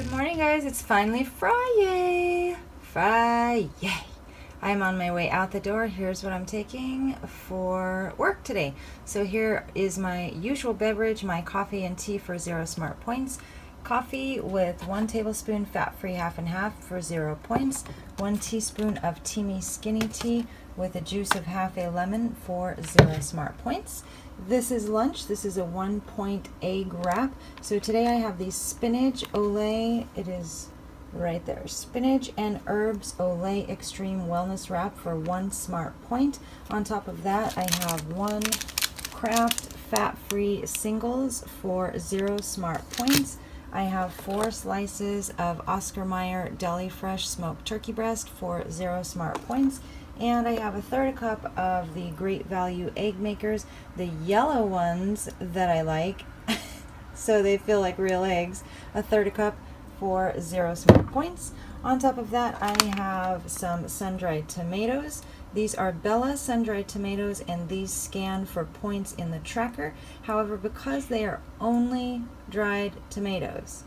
Good morning, guys. It's finally Friday. Friday. I'm on my way out the door. Here's what I'm taking for work today. So here is my usual beverage, my coffee and tea for 0 smart points. Coffee with 1 tablespoon fat-free half and half for 0 points. 1 teaspoon of Teamy Skinny Tea with the juice of half a lemon for 0 smart points. This is lunch. This is a 1 point egg wrap. So today I have the spinach Olay. It is right there. Spinach and herbs Olay Extreme Wellness Wrap for 1 smart point. On top of that, I have 1 Kraft fat-free singles for 0 smart points. I have 4 slices of Oscar Mayer Deli Fresh smoked turkey breast for 0 smart points. And I have a 1/3 cup of the Great Value egg makers, the yellow ones that I like, so they feel like real eggs. A 1/3 cup for 0 smart points. On top of that, I have some sun-dried tomatoes. These are Bella sun-dried tomatoes, and these scan for points in the tracker. However, because they are only dried tomatoes,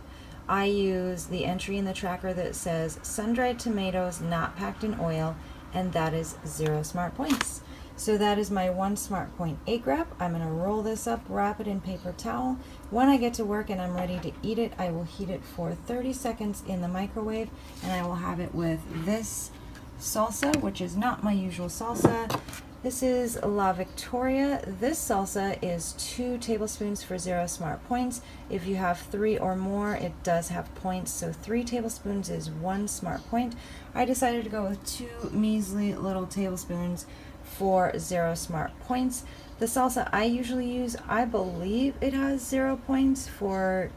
I use the entry in the tracker that says sun-dried tomatoes not packed in oil, and that is 0 smart points. So that is my 1 smart point egg wrap. I'm going to roll this up, wrap it in paper towel. When I get to work and I'm ready to eat it, I will heat it for 30 seconds in the microwave, and I will have it with this salsa, which is not my usual salsa. This is La Victoria. This salsa is 2 tablespoons for 0 smart points. If you have 3 or more, it does have points. So 3 tablespoons is 1 smart point. I decided to go with 2 measly little tablespoons for 0 smart points. The salsa I usually use, I believe it has 0 points for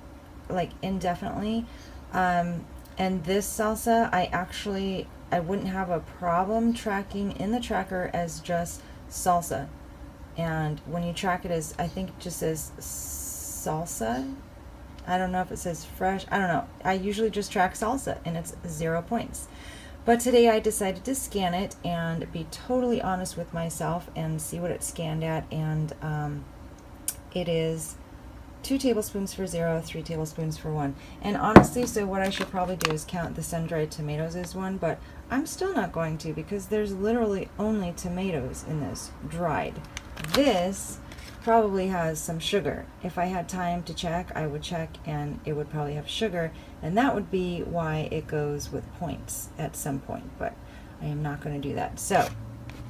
like indefinitely. And this salsa, I wouldn't have a problem tracking in the tracker as just salsa. And when you track it as, I think it just says salsa. I don't know if it says fresh. I don't know. I usually just track salsa and it's 0 points. But today I decided to scan it and be totally honest with myself and see what it scanned at. And it is 2 tablespoons for 0, 3 tablespoons for 1. And honestly, so what I should probably do is count the sun-dried tomatoes as 1, but I'm still not going to because there's literally only tomatoes in this, dried. This probably has some sugar. If I had time to check, I would check, and it would probably have sugar, and that would be why it goes with points at some point, but I am not going to do that. So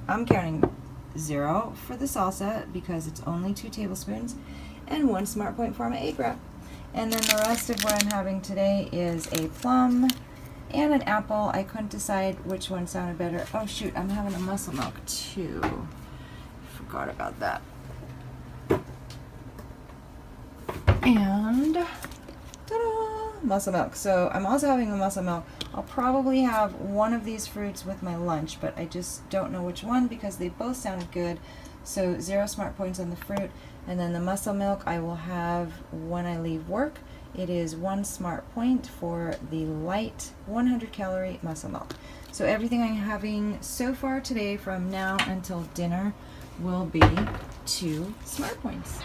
I'm counting 0 for the salsa because it's only 2 tablespoons, and 1 smart point for my egg wrap. And then the rest of what I'm having today is a plum and an apple. I couldn't decide which one sounded better. Oh shoot, I'm having a muscle milk too. Forgot about that. And ta-da! Muscle milk. So I'm also having a muscle milk. I'll probably have one of these fruits with my lunch, but I just don't know which one because they both sounded good. So 0 smart points on the fruit. And then the muscle milk I will have when I leave work. It is 1 smart point for the light 100 calorie muscle milk. So everything I'm having so far today from now until dinner will be 2 smart points.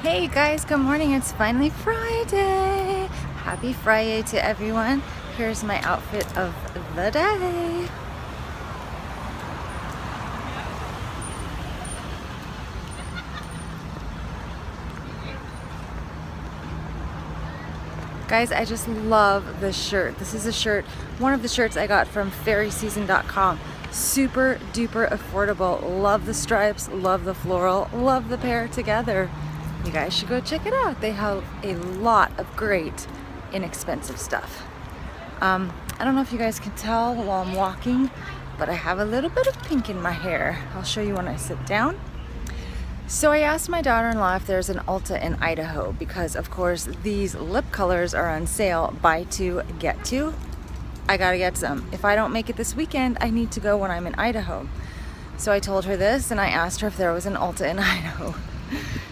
Hey guys, good morning. It's finally Friday. Happy Friday to everyone. Here's my outfit of the day. Guys, I just love this shirt. This is a shirt, one of the shirts I got from fairyseason.com. Super duper affordable. Love the stripes, love the floral, love the pair together. You guys should go check it out. They have a lot of great, inexpensive stuff. I don't know if you guys can tell while I'm walking, but I have a little bit of pink in my hair. I'll show you when I sit down. So I asked my daughter-in-law if there's an Ulta in Idaho because, of course, these lip colors are on sale. Buy 2, get 2. I gotta get some. If I don't make it this weekend, I need to go when I'm in Idaho. So I told her this, and I asked her if there was an Ulta in Idaho.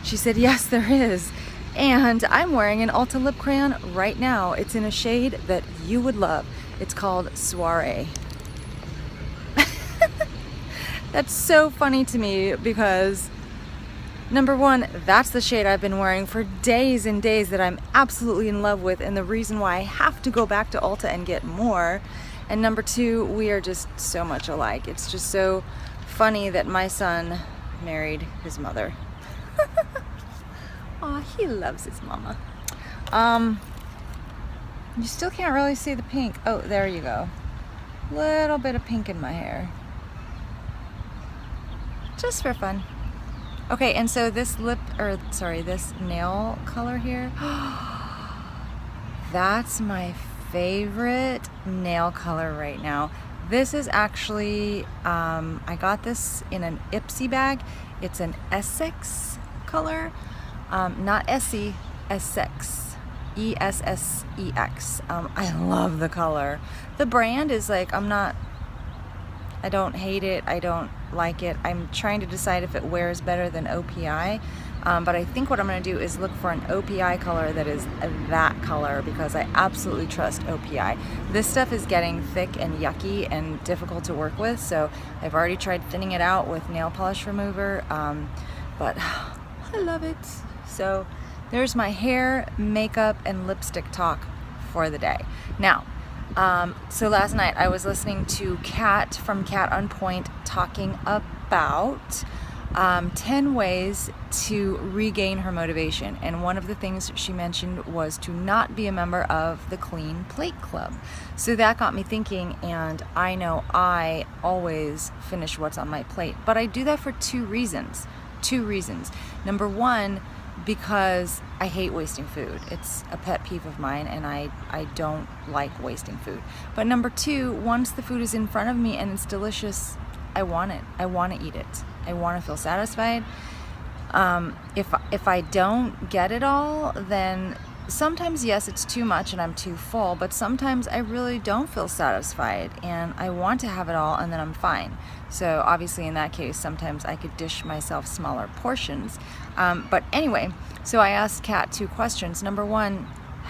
She said, yes, there is. And I'm wearing an Ulta lip crayon right now. It's in a shade that you would love. It's called Soiree. That's so funny to me because Number one, that's the shade I've been wearing for days and days that I'm absolutely in love with, and the reason why I have to go back to Ulta and get more. And number two, we are just so much alike. It's just so funny that my son married his mother. Aw, he loves his mama. You still can't really see the pink. Oh, there you go. Little bit of pink in my hair. Just for fun. Okay, and so this this nail color here, that's my favorite nail color right now. This is actually, I got this in an Ipsy bag. It's an Essex color, not Essie, Essex, ESSEX. I love the color. The brand is like, I don't hate it, I don't like it. I'm trying to decide if it wears better than OPI, but I think what I'm going to do is look for an OPI color that is that color, because I absolutely trust OPI. This stuff is getting thick and yucky and difficult to work with, so I've already tried thinning it out with nail polish remover, but I love it. So there's my hair, makeup, and lipstick talk for the day. Now, so last night I was listening to Kat from Kat on Point talking about 10 ways to regain her motivation, and one of the things she mentioned was to not be a member of the Clean Plate Club. So that got me thinking, and I know I always finish what's on my plate, but I do that for two reasons. Number one, because I hate wasting food. It's a pet peeve of mine, and I don't like wasting food. But number two, once the food is in front of me and it's delicious, I want it. I want to eat it. I want to feel satisfied. If I don't get it all, then sometimes, yes, it's too much and I'm too full, but sometimes I really don't feel satisfied and I want to have it all, and then I'm fine. So obviously in that case, sometimes I could dish myself smaller portions. But anyway, so I asked Kat two questions. Number one,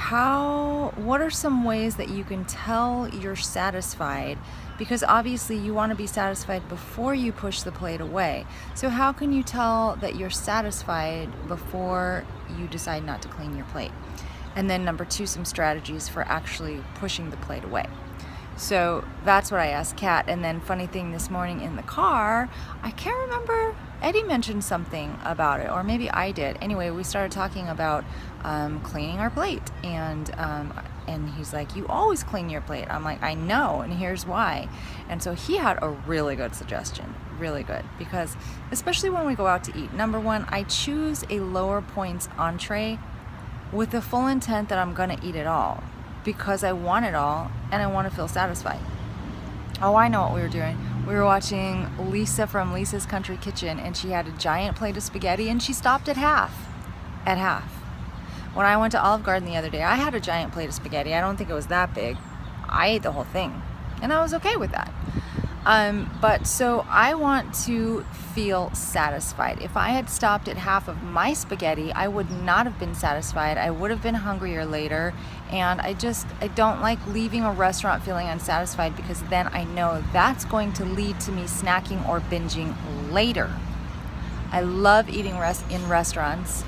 what are some ways that you can tell you're satisfied? Because obviously you want to be satisfied before you push the plate away. So how can you tell that you're satisfied before you decide not to clean your plate? And then number two, some strategies for actually pushing the plate away. So that's what I asked Kat. And then funny thing, this morning in the car, I can't remember, Eddie mentioned something about it, or maybe I did. Anyway, we started talking about cleaning our plate, and he's like, you always clean your plate. I'm like, I know, and here's why. And so he had a really good suggestion, really good, because especially when we go out to eat, number one, I choose a lower points entree with the full intent that I'm gonna eat it all, because I want it all and I want to feel satisfied. Oh, I know what we were doing. We were watching Lisa from Lisa's Country Kitchen, and she had a giant plate of spaghetti and she stopped at half. At half. When I went to Olive Garden the other day, I had a giant plate of spaghetti. I don't think it was that big. I ate the whole thing and I was okay with that. But so I want to feel satisfied. If I had stopped at half of my spaghetti, I would not have been satisfied. I would have been hungrier later, and I don't like leaving a restaurant feeling unsatisfied, because then I know that's going to lead to me snacking or binging later. I love eating in restaurants.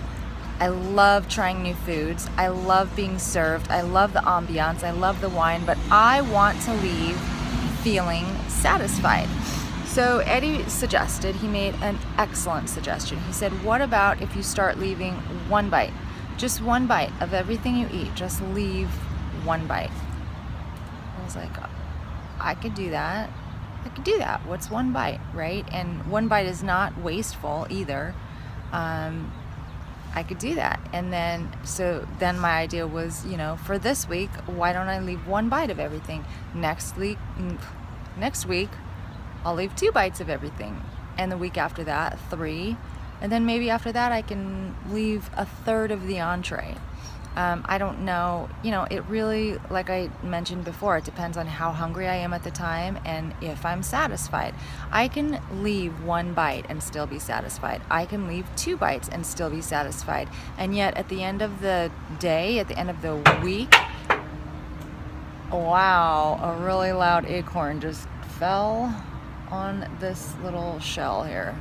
I love trying new foods. I love being served. I love the ambiance. I love the wine, but I want to leave feeling satisfied. So Eddie suggested, he made an excellent suggestion. He said, what about if you start leaving one bite? Just one bite of everything you eat. Just leave one bite. I was like, I could do that. What's one bite, right? And one bite is not wasteful either. I could do that. And then my idea was, for this week, why don't I leave one bite of everything? Next week, I'll leave 2 bites of everything. And the week after that, 3. And then maybe after that, I can leave a third of the entree. I don't know, it really, like I mentioned before, it depends on how hungry I am at the time and if I'm satisfied. I can leave 1 bite and still be satisfied. I can leave 2 bites and still be satisfied. And yet at the end of the day, at the end of the week, wow, a really loud acorn just fell on this little shell here.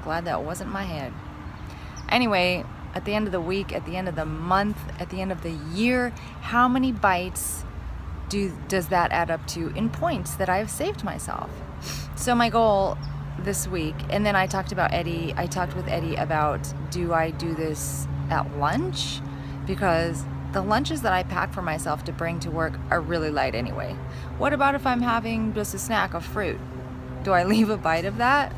Glad that wasn't my head. Anyway, at the end of the week, at the end of the month, at the end of the year, how many bites does that add up to in points that I've saved myself? So my goal this week, and then I talked with Eddie about, do I do this at lunch? Because the lunches that I pack for myself to bring to work are really light anyway. What about if I'm having just a snack of fruit? Do I leave a bite of that?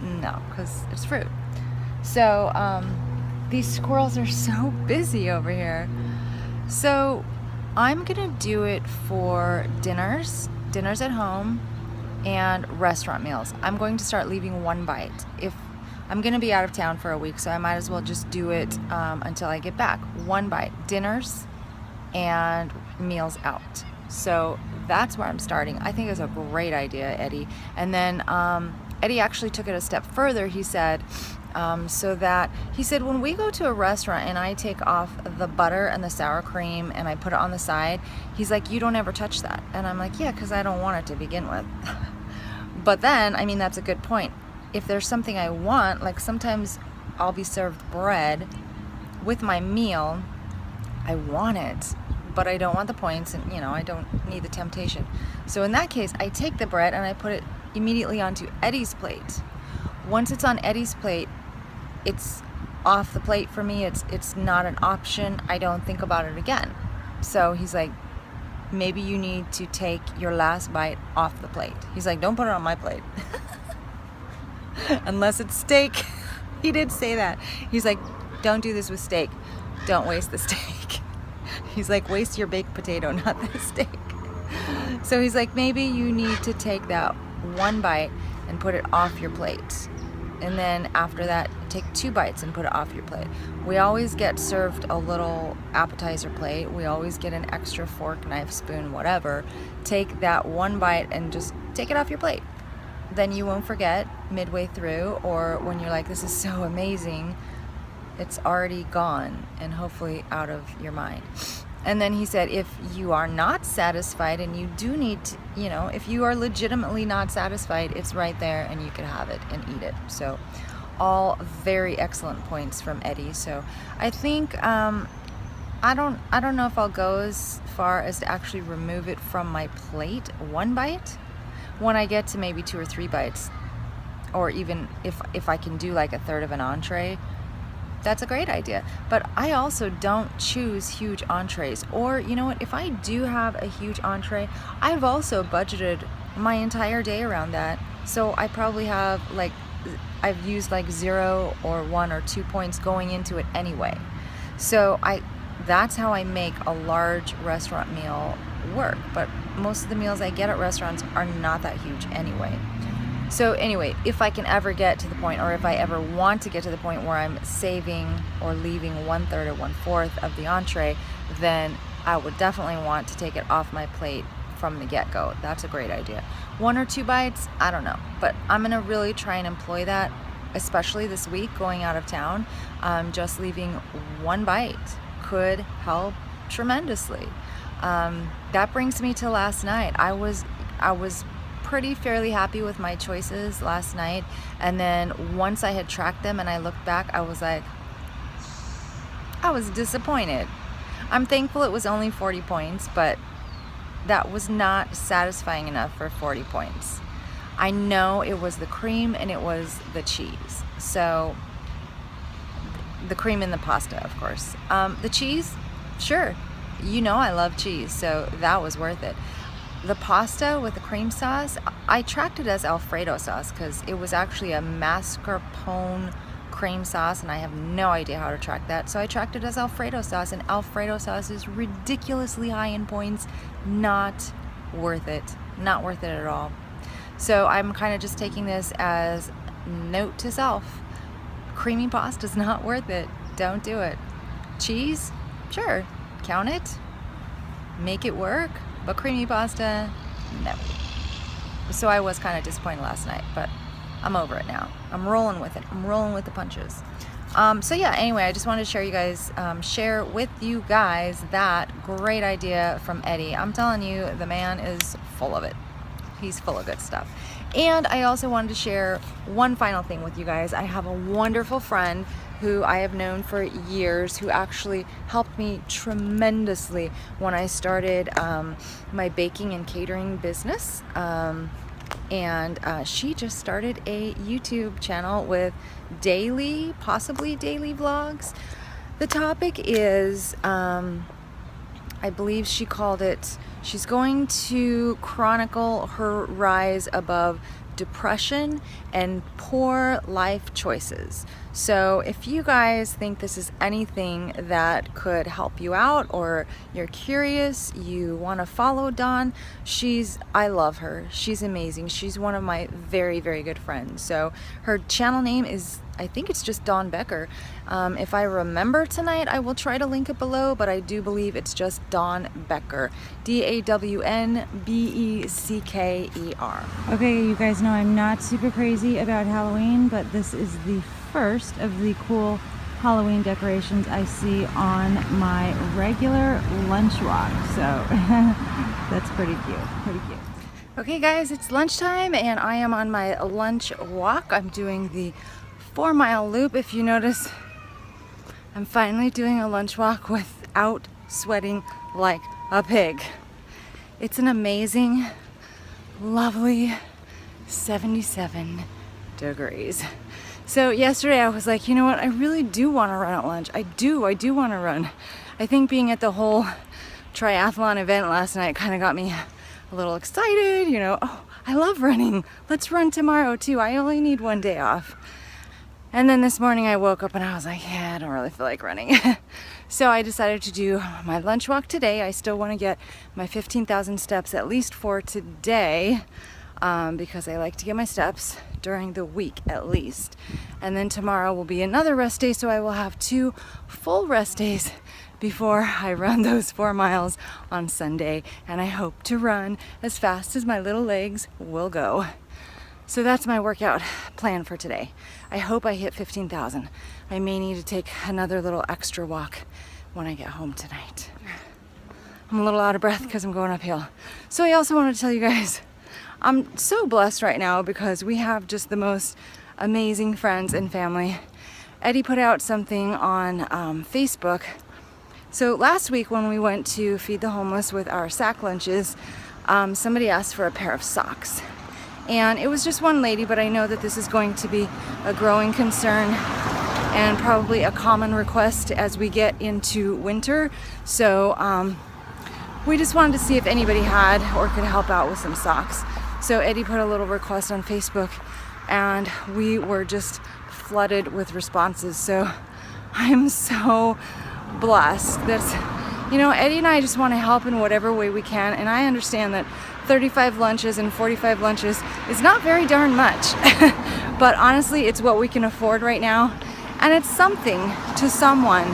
No, because it's fruit. So these squirrels are so busy over here. So I'm gonna do it for dinners at home, and restaurant meals. I'm going to start leaving one bite. If I'm gonna be out of town for a week, so I might as well just do it until I get back. One bite, dinners and meals out. So that's where I'm starting. I think it's a great idea, Eddie. And then Eddie actually took it a step further. He said, when we go to a restaurant and I take off the butter and the sour cream and I put it on the side, he's like, you don't ever touch that. And I'm like, yeah, because I don't want it to begin with. But then, I mean, that's a good point. If there's something I want, like sometimes I'll be served bread with my meal, I want it, but I don't want the points, and I don't need the temptation. So in that case, I take the bread and I put it immediately onto Eddie's plate. Once it's on Eddie's plate, it's off the plate for me. It's not an option. I don't think about it again. So he's like, maybe you need to take your last bite off the plate. He's like, don't put it on my plate. Unless it's steak. He did say that. He's like, don't do this with steak. Don't waste the steak. He's like, waste your baked potato, not the steak. So he's like, maybe you need to take that one bite and put it off your plate. And then after that, take 2 bites and put it off your plate. We always get served a little appetizer plate. We always get an extra fork, knife, spoon, whatever. Take that one bite and just take it off your plate. Then you won't forget midway through, or when you're like, this is so amazing, it's already gone and hopefully out of your mind. And then he said, if you are not satisfied and you do need to, if you are legitimately not satisfied, it's right there and you can have it and eat it. So all very excellent points from Eddie. So I think, I don't know if I'll go as far as to actually remove it from my plate, one bite. When I get to maybe 2 or 3 bites, or even if I can do like a third of an entree, that's a great idea. But I also don't choose huge entrees. Or you know what, if I do have a huge entree, I've also budgeted my entire day around that. So I probably have I've used like 0 or 1 or 2 points going into it anyway. So that's how I make a large restaurant meal work. But most of the meals I get at restaurants are not that huge anyway. So anyway, if I can ever get to the point, or if I ever want to get to the point where I'm saving or leaving 1/3 or 1/4 of the entree, then I would definitely want to take it off my plate from the get-go. That's a great idea. 1 or 2 bites, I don't know, but I'm gonna really try and employ that, especially this week going out of town. Just leaving 1 bite could help tremendously. That brings me to last night. I was fairly happy with my choices last night, and then once I had tracked them and I looked back, I was disappointed. I'm thankful it was only 40 points, but that was not satisfying enough for 40 points. I know it was the cream and it was the cheese. So the cream and the pasta, of course. The cheese, sure. I love cheese, so that was worth it. The pasta with the cream sauce, I tracked it as Alfredo sauce because it was actually a mascarpone cream sauce, and I have no idea how to track that. So I tracked it as Alfredo sauce, and Alfredo sauce is ridiculously high in points. Not worth it. Not worth it at all. So I'm kind of just taking this as note to self. Creamy pasta is not worth it. Don't do it. Cheese, sure. Count it, make it work, but creamy pasta, no. So I was kind of disappointed last night, but I'm over it now. I'm rolling with it. I'm rolling with the punches. So yeah, anyway, I just wanted to share with you guys that great idea from Eddie. I'm telling you, the man is full of it. He's full of good stuff. And I also wanted to share one final thing with you guys. I have a wonderful friend who I have known for years, who actually helped me tremendously when I started my baking and catering business. And she just started a YouTube channel with possibly daily vlogs. The topic is, I believe she called it, she's going to chronicle her rise above depression and poor life choices. So if you guys think this is anything that could help you out, or you're curious, you want to follow Dawn, I love her. She's amazing. She's one of my very, very good friends. So her channel name is, I think it's just Dawn Becker. If I remember tonight, I will try to link it below, but I do believe it's just Dawn Becker. DAWNBECKER. Okay, you guys know I'm not super crazy about Halloween, but this is the first of the cool Halloween decorations I see on my regular lunch walk. So that's pretty cute, Okay guys, it's lunchtime and I am on my lunch walk. I'm doing the 4-mile loop. If you notice, I'm finally doing a lunch walk without sweating like a pig. It's an amazing, lovely 77 degrees. So yesterday I was like, you know what, I really do want to run at lunch. I do want to run. I think being at the whole triathlon event last night kind of got me a little excited, you know. Oh, I love running. Let's run tomorrow too. I only need one day off. And then this morning I woke up and I was like, yeah, I don't really feel like running. So I decided to do my lunch walk today. I still want to get my 15,000 steps at least for today, because I like to get my steps during the week at least. And then tomorrow will be another rest day, so I will have 2 full rest days before I run those 4 miles on Sunday. And I hope to run as fast as my little legs will go. So that's my workout plan for today. I hope I hit 15,000. I may need to take another little extra walk when I get home tonight. I'm a little out of breath because I'm going uphill. So I also wanted to tell you guys, I'm so blessed right now because we have just the most amazing friends and family. Eddie put out something on Facebook. So last week when we went to feed the homeless with our sack lunches, somebody asked for a pair of socks. And it was just one lady, but I know that this is going to be a growing concern and probably a common request as we get into winter. So we just wanted to see if anybody had or could help out with some socks. So Eddie put a little request on Facebook and we were just flooded with responses. So I'm so blessed that, you know, Eddie and I just want to help in whatever way we can. And I understand that 35 lunches and 45 lunches is not very darn much. But honestly, it's what we can afford right now. And it's something to someone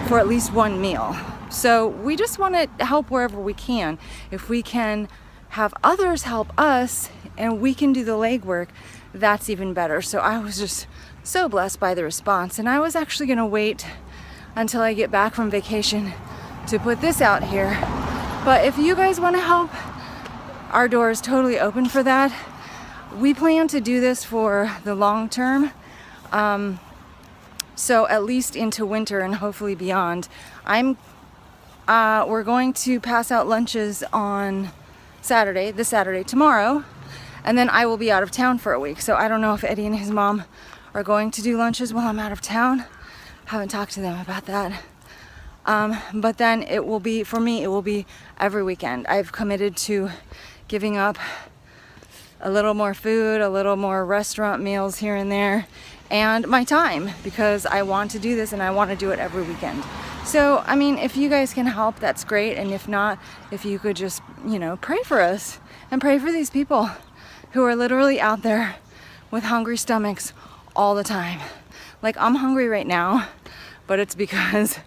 for at least one meal. So we just want to help wherever we can. If we can have others help us and we can do the legwork, that's even better. So I was just so blessed by the response. And I was actually going to wait until I get back from vacation to put this out here. But if you guys want to help, our door is totally open for that. We plan to do this for the long term. So at least into winter and hopefully beyond. We're going to pass out lunches on this Saturday, tomorrow, and then I will be out of town for a week. So I don't know if Eddie and his mom are going to do lunches while I'm out of town. Haven't talked to them about that. But then it will be, for me, it will be every weekend. I've committed to giving up a little more food, a little more restaurant meals here and there, and my time, because I want to do this and I want to do it every weekend. So, I mean, if you guys can help, that's great. And if not, if you could just, you know, pray for us and pray for these people who are literally out there with hungry stomachs all the time. Like, I'm hungry right now, but it's because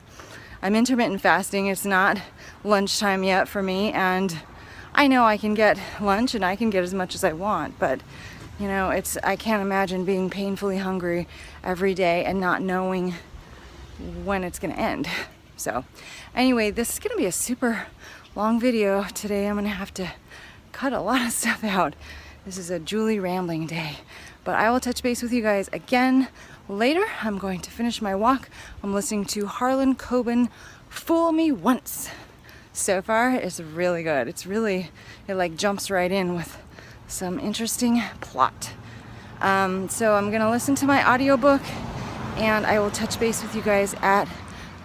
I'm intermittent fasting. It's not lunchtime yet for me, and I know I can get lunch and I can get as much as I want, but you know, I can't imagine being painfully hungry every day and not knowing when it's gonna end. So anyway, this is gonna be a super long video today. I'm gonna have to cut a lot of stuff out. This is a Julie rambling day, but I will touch base with you guys again later. I'm going to finish my walk. I'm listening to Harlan Coben, Fool Me Once. So far, it's really good. It like jumps right in with some interesting plot. So I'm gonna listen to my audiobook and I will touch base with you guys at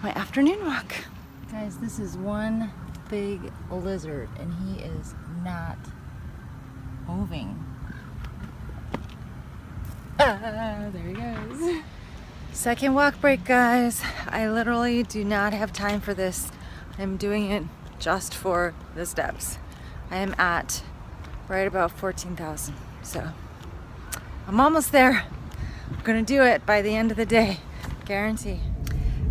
my afternoon walk. Guys, this is one big lizard and he is not moving. There he goes. Second walk break, guys. I literally do not have time for this. I'm doing it just for the steps. I am at right about 14,000. So I'm almost there. I'm gonna do it by the end of the day, guarantee.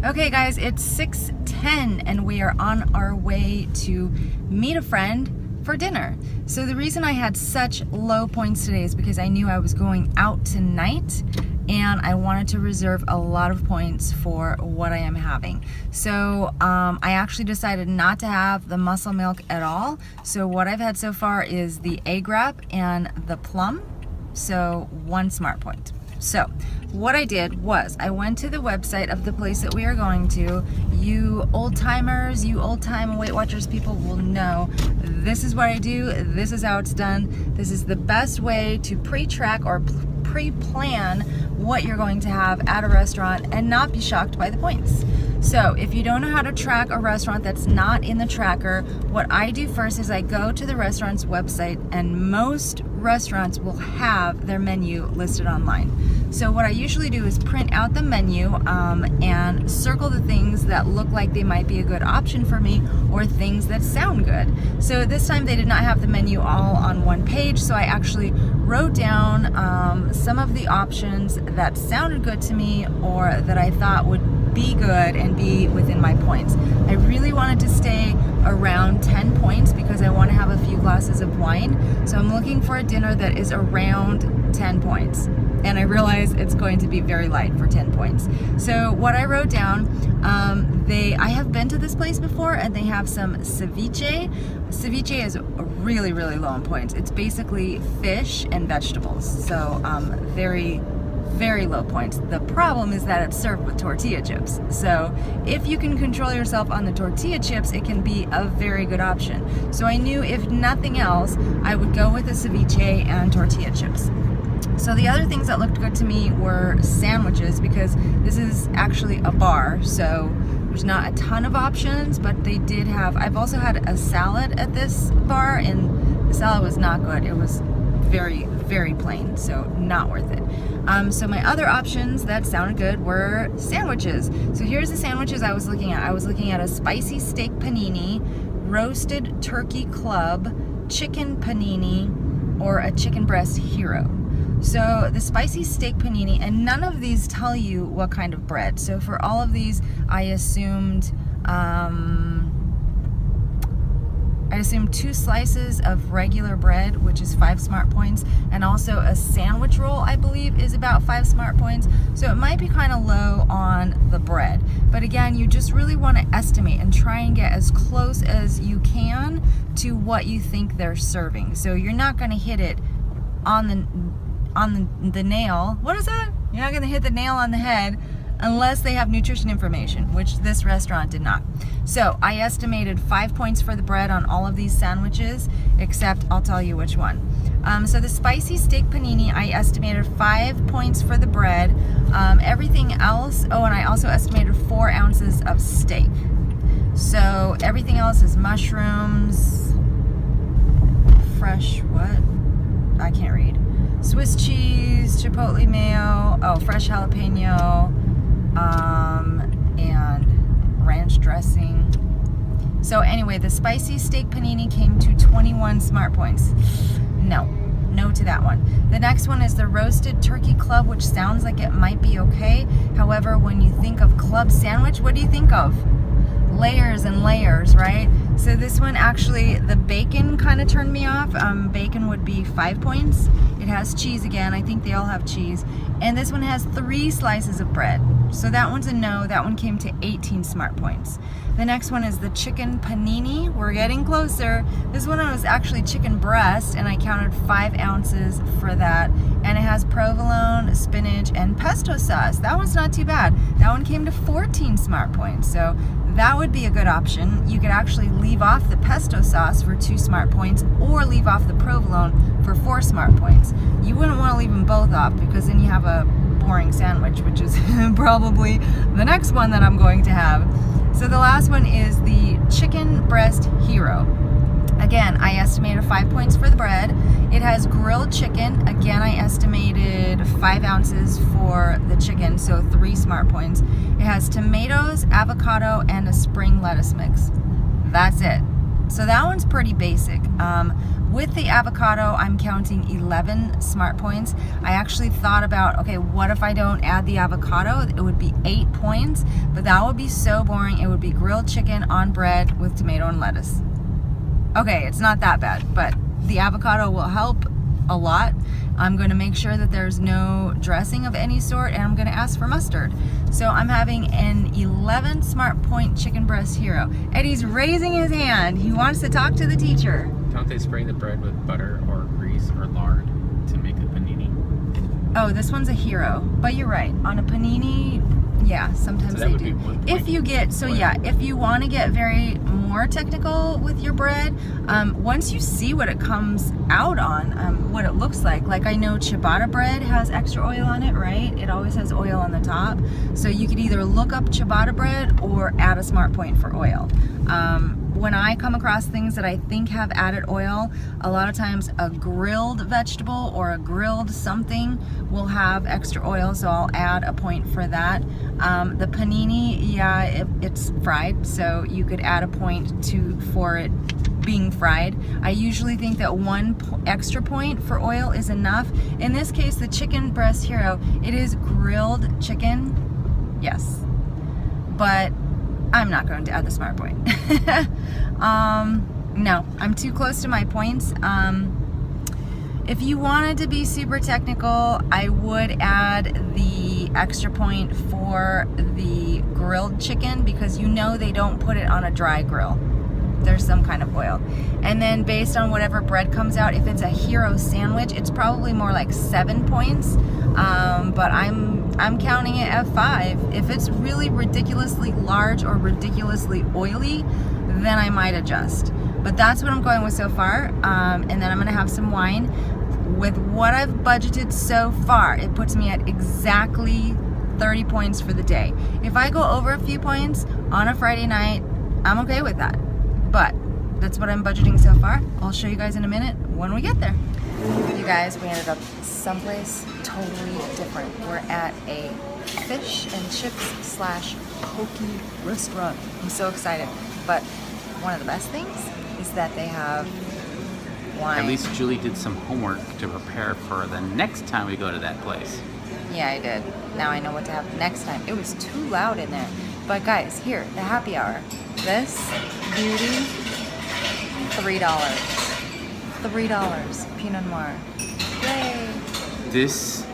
Okay guys, it's 6:10 and we are on our way to meet a friend for dinner. So the reason I had such low points today is because I knew I was going out tonight and I wanted to reserve a lot of points for what I am having. So I actually decided not to have the muscle milk at all. So what I've had so far is the egg wrap and the plum. So 1 smart point. So what I did was I went to the website of the place that we are going to. You old timers, you old time Weight Watchers people will know this is what I do. This is how it's done. This is the best way to pre-track or pre-plan what you're going to have at a restaurant and not be shocked by the points. So if you don't know how to track a restaurant that's not in the tracker, what I do first is I go to the restaurant's website and most restaurants will have their menu listed online. So what I usually do is print out the menu and circle the things that look like they might be a good option for me or things that sound good. So this time they did not have the menu all on one page, so I actually wrote down some of the options that sounded good to me or that I thought would be good and be within my points. I really wanted to stay around 10 points because I want to have a few glasses of wine. So I'm looking for a dinner that is around 10 points. And I realize it's going to be very light for 10 points. So what I wrote down, I have been to this place before and they have some ceviche. Ceviche is really, really low in points. It's basically fish and vegetables. So very, very low points. The problem is that it's served with tortilla chips. So if you can control yourself on the tortilla chips, it can be a very good option. So I knew if nothing else, I would go with a ceviche and tortilla chips. So the other things that looked good to me were sandwiches because this is actually a bar, so there's not a ton of options, but they did have, I've also had a salad at this bar and the salad was not good. It was very, very plain, so not worth it. So my other options that sounded good were sandwiches. So here's the sandwiches I was looking at. I was looking at a spicy steak panini, roasted turkey club, chicken panini, or a chicken breast hero. So the spicy steak panini, and none of these tell you what kind of bread. So for all of these, I assumed 2 slices of regular bread, which is 5 smart points, and also a sandwich roll, I believe, is about 5 smart points. So it might be kind of low on the bread. But again, you just really want to estimate and try and get as close as you can to what you think they're serving. So you're not going to hit it on the nail. What is that? You're not going to hit the nail on the head unless they have nutrition information, which this restaurant did not. So I estimated 5 points for the bread on all of these sandwiches, except I'll tell you which one. So the spicy steak panini, I estimated 5 points for the bread. Everything else, and I also estimated 4 ounces of steak. So everything else is mushrooms, fresh, what? I can't read. Swiss cheese, chipotle mayo, fresh jalapeno, and ranch dressing. So anyway, the spicy steak panini came to 21 smart points. No to that one. The next one is the roasted turkey club, which sounds like it might be okay. However, when you think of club sandwich, what do you think of? Layers and layers, right? So this one actually, the bacon kind of turned me off. Bacon would be 5 points. It has cheese again. I think they all have cheese. And this one has 3 slices of bread. So that one's a no. That one came to 18 smart points. The next one is the chicken panini. We're getting closer. This one was actually chicken breast, and I counted 5 ounces for that. And it has provolone, spinach, and pesto sauce. That one's not too bad. That one came to 14 smart points. So that would be a good option. You could actually leave off the pesto sauce for 2 smart points, or leave off the provolone for 4 smart points. You wouldn't want to leave them both off, because then you have a boring sandwich, which is probably the next one that I'm going to have. So the last one is the chicken breast hero. Again, I estimated 5 points for the bread. It has grilled chicken. Again, I estimated 5 ounces for the chicken, so 3 smart points. It has tomatoes, avocado, and a spring lettuce mix. That's it. So that one's pretty basic. With the avocado, I'm counting 11 smart points. I actually thought about, okay, what if I don't add the avocado? It would be 8 points, but that would be so boring. It would be grilled chicken on bread with tomato and lettuce. Okay, it's not that bad, but the avocado will help a lot. I'm going to make sure that there's no dressing of any sort, and I'm going to ask for mustard. So I'm having an 11 smart point chicken breast hero. Eddie's raising his hand. He wants to talk to the teacher. Don't they spray the bread with butter or grease or lard to make a panini? Oh, this one's a hero, but you're right. On a panini, yeah, sometimes they do. If you get, so yeah, if you want to get very more technical with your bread, once you see what it comes out on, what it looks like I know ciabatta bread has extra oil on it, right? It always has oil on the top. So you could either look up ciabatta bread or add a smart point for oil. When I come across things that I think have added oil, a lot of times a grilled vegetable or a grilled something will have extra oil, so I'll add a point for that. The panini, yeah, it's fried, so you could add a point for it being fried. I usually think that 1 extra point for oil is enough. In this case, the chicken breast hero, it is grilled chicken, yes, but I'm not going to add the smart point. No, I'm too close to my points. If you wanted to be super technical, I would add the extra point for the grilled chicken, because you know they don't put it on a dry grill. There's some kind of oil. And then based on whatever bread comes out, if it's a hero sandwich, it's probably more like 7 points. But I'm counting it at 5. If it's really ridiculously large or ridiculously oily, then I might adjust. But that's what I'm going with so far. And then I'm gonna have some wine. With what I've budgeted so far, it puts me at exactly 30 points for the day. If I go over a few points on a Friday night, I'm okay with that. But that's what I'm budgeting so far. I'll show you guys in a minute when we get there. You guys, we ended up someplace totally different. We're at a fish and chips / poke restaurant. I'm so excited. But one of the best things is that they have wine. At least Julie did some homework to prepare for the next time we go to that place. Yeah, I did. Now I know what to have next time. It was too loud in there. But guys, here, the happy hour. This beauty, $3. $3 Pinot Noir. Yay! This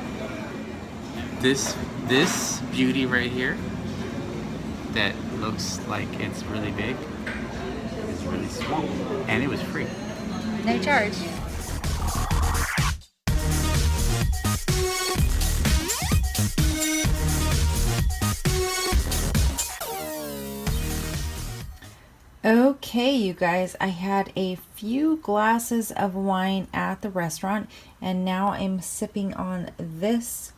beauty right here that looks like it's really big is really small, and it was free. No charge. Okay, you guys, I had a few glasses of wine at the restaurant, and now I'm sipping on this.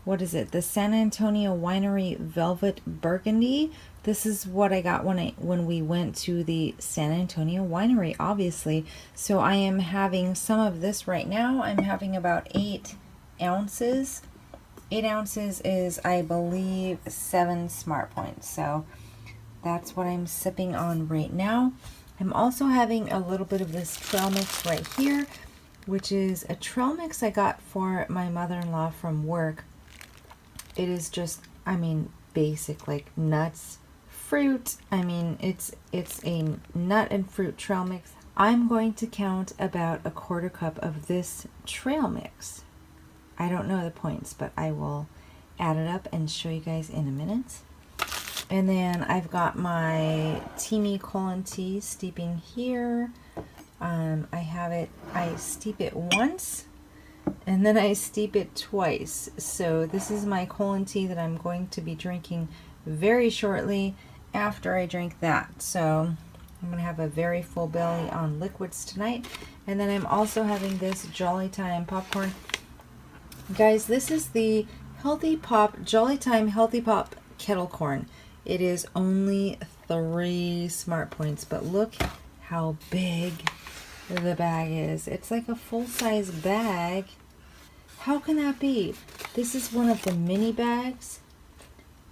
What is it? The San Antonio Winery Velvet Burgundy. This is what I got when we went to the San Antonio Winery, obviously. So I am having some of this right now. I'm having about 8 ounces. 8 ounces is, I believe, 7 smart points. So that's what I'm sipping on right now. I'm also having a little bit of this trail mix right here, which is a trail mix I got for my mother-in-law from work. It is just, I mean, basic, like nuts, fruit. I mean, it's a nut and fruit trail mix. I'm going to count about a quarter cup of this trail mix. I don't know the points, but I will add it up and show you guys in a minute. And then I've got my Teamy Colon tea steeping here. I steep it once and then I steep it twice. So this is my colon tea that I'm going to be drinking very shortly after I drink that. So I'm going to have a very full belly on liquids tonight. And then I'm also having this Jolly Time popcorn. Guys, this is the Healthy Pop, Jolly Time Healthy Pop Kettle Corn. It is only 3 smart points, but look how big the bag is. It's like a full-size bag. How can that be? This is one of the mini bags.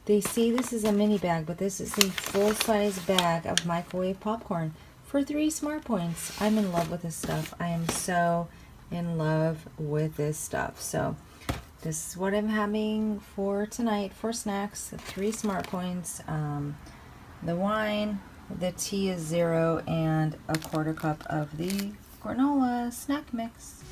They say this is a mini bag, but this is a full-size bag of microwave popcorn for 3 smart points. I'm in love with this stuff. I am so in love with this stuff. So this is what I'm having for tonight for snacks. 3 smart points. The wine, the tea is 0, and a quarter cup of the granola snack mix.